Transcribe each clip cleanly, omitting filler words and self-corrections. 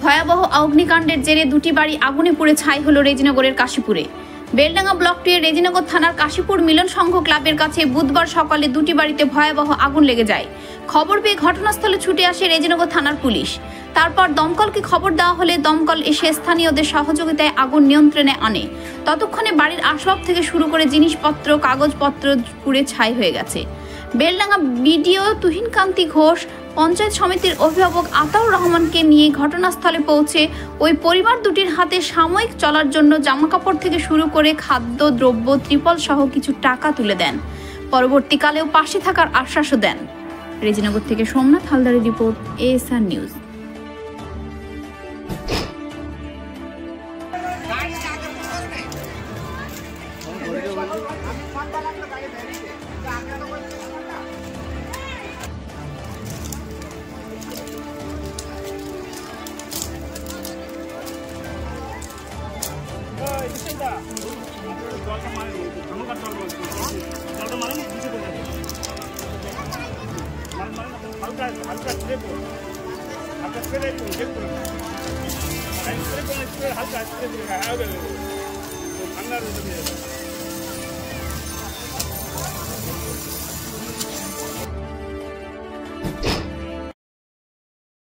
ভয়াবহ অগ্নিকাণ্ডের জেরে দুটি বাড়ি আগুনে পুড়ে ছাই হলো রেজিনগরের কাশীপুরে। বেলডাঙ্গা ব্লক 2 এর রেজিনগর থানার কাশীপুর মিলন সংঘ ক্লাবের কাছে বুধবার সকালে দুটি বাড়িতে ভয়াবহ আগুন লেগে যায়। খবর পেয়ে ঘটনাস্থলে ছুটে আসে রেজিনগর থানার পুলিশ। তারপর দমকলকে খবর দেওয়া হলে দমকল এসে স্থানীয়দের সহযোগিতায় আগুন নিয়ন্ত্রণে আনে। ততক্ষণে বাড়ির আসবাব থেকে শুরু করে জিনিসপত্র, কাগজপত্র পুড়ে ছাই হয়ে গেছে। বেলডাঙ্গা বিডিও তুহিনকান্তি ঘোষ পঞ্চায়েত সমিতির অভিভাবক আতাউর রহমানকে নিয়ে ঘটনাস্থলে পৌঁছে ওই পরিবার দুটির হাতে সাময়িক চলার জন্য জামাকাপড় থেকে শুরু করে খাদ্য দ্রব্য, ত্রিপল সহ কিছু টাকা তুলে দেন। পরবর্তীকালেও পাশে থাকার আশ্বাসও দেন। রেজিনগর থেকে সোমনাথ হালদারের রিপোর্ট, ASR নিউজ।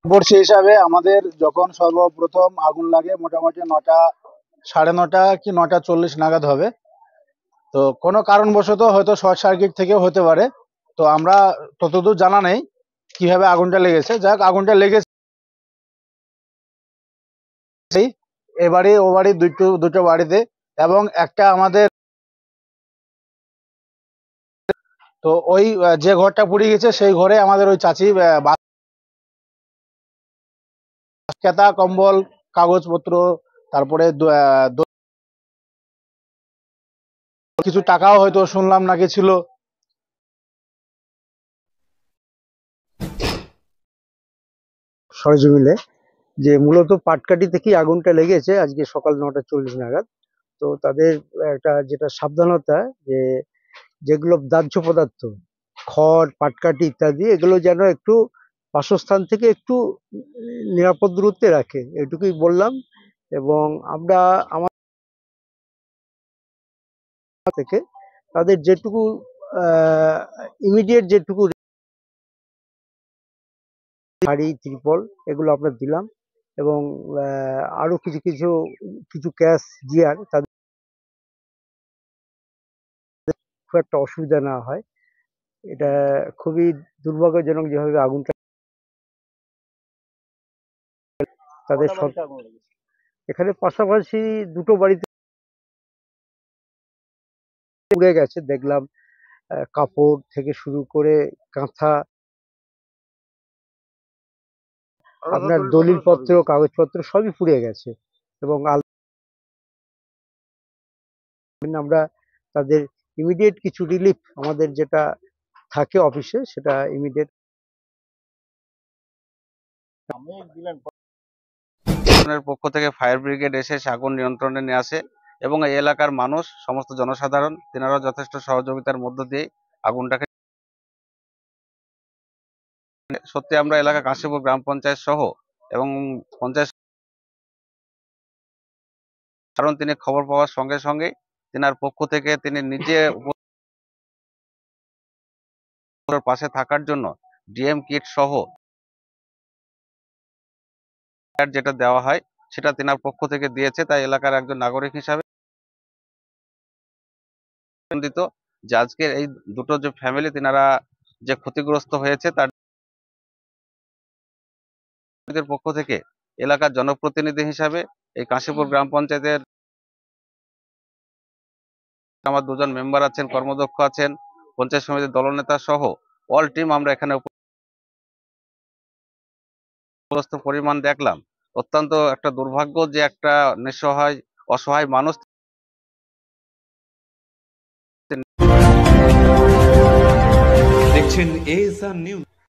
বর্ষি হিসাবে আমাদের যখন সর্বপ্রথম আগুন লাগে মোটামুটি 9টা, 9:30 কি 9:40 নাগাদ হবে। তো কোনো কারণবশত হয়তো শর্ট সার্কিট থেকেও হতে পারে। তো আমরা ততদূর জানা নেই কিভাবে আগুনটা লেগেছে। যাক, আগুনটা লেগেছে এ বাড়ি ও বাড়ি দুটো বাড়িতে, এবং একটা আমাদের। তো ওই যে ঘরটা পুড়ে গেছে সেই ঘরে আমাদের ওই চাচি খেতা, কম্বল, কাগজপত্র, তারপরে কিছু টাকাও হয়তো শুনলাম নাকি ছিল। সরজমিনে যে মূলত পাটকাঠি থেকেই আগুনটা লেগেছে আজকে সকাল 9:40 নাগাদ। তো তাদের একটা যেটা সাবধানতা, যে যেগুলো দাহ্য পদার্থ, খড়, পাটকাঠি ইত্যাদি, এগুলো যেন একটু বাসস্থান থেকে একটু নিরাপদ দূরত্বে রাখে, এটুকুই বললাম। এবং আমরা আমার থেকে তাদের যেটুকু ইমিডিয়েট যেটুকু শাড়ি, ত্রিপল এগুলো আমরা দিলাম, এবং আরো কিছু ক্যাশ, গিয়ার, তাদের খুব একটা অসুবিধা না হয়। এটা খুবই দুর্ভাগ্যজনক যেভাবে আগুনটা তাদের এখানে পাশাপাশি দুটো বাড়িতে পুড়ে গেছে দেখলাম। কাপড় থেকে শুরু করে কাঁথা, আপনার দলিলপত্র, কাগজপত্র সবই পুড়ে গেছে। এবং আমরা তাদের ইমিডিয়েট কিছু রিলিফ আমাদের যেটা থাকে অফিসে, সেটা ইমিডিয়েট পক্ষ থেকে ফায়ার ব্রিগেড এসে আগুন নিয়ন্ত্রণে নিয়ে আসে, এবং এই এলাকার মানুষ, সমস্ত জনসাধারণ, তেনারাও যথেষ্ট সহযোগিতার মধ্য দিয়ে আগুনটাকে সত্যি আমরা এলাকা কাশীপুর গ্রাম পঞ্চায়েত সহ এবং পঞ্চায়েত, কারণ তিনি খবর পাওয়ার সঙ্গে সঙ্গে তেনার পক্ষ থেকে তিনি নিজে পাশে থাকার জন্য ডিএম কিট সহ যেটা দেওয়া হয় সেটা তেনার পক্ষ থেকে দিয়েছে। তাই এলাকার একজন নাগরিক হিসাবে আনন্দিত যে আজকের এই দুটো যে ফ্যামিলি তেনারা যে ক্ষতিগ্রস্ত হয়েছে তাদের পক্ষ থেকে এলাকার জনপ্রতিনিধি হিসাবে এই কাশীপুর গ্রাম পঞ্চায়েতের আমার দুজন মেম্বার আছেন, কর্মদক্ষ আছেন, পঞ্চায়েত সমিতির দলনেতা সহ অল টিম আমরা এখানে পরিমাণ দেখলাম। অত্যন্ত একটা দুর্ভাগ্য যে একটা নিঃসহায় অসহায় মানুষ। দেখছেন ASR নিউজ।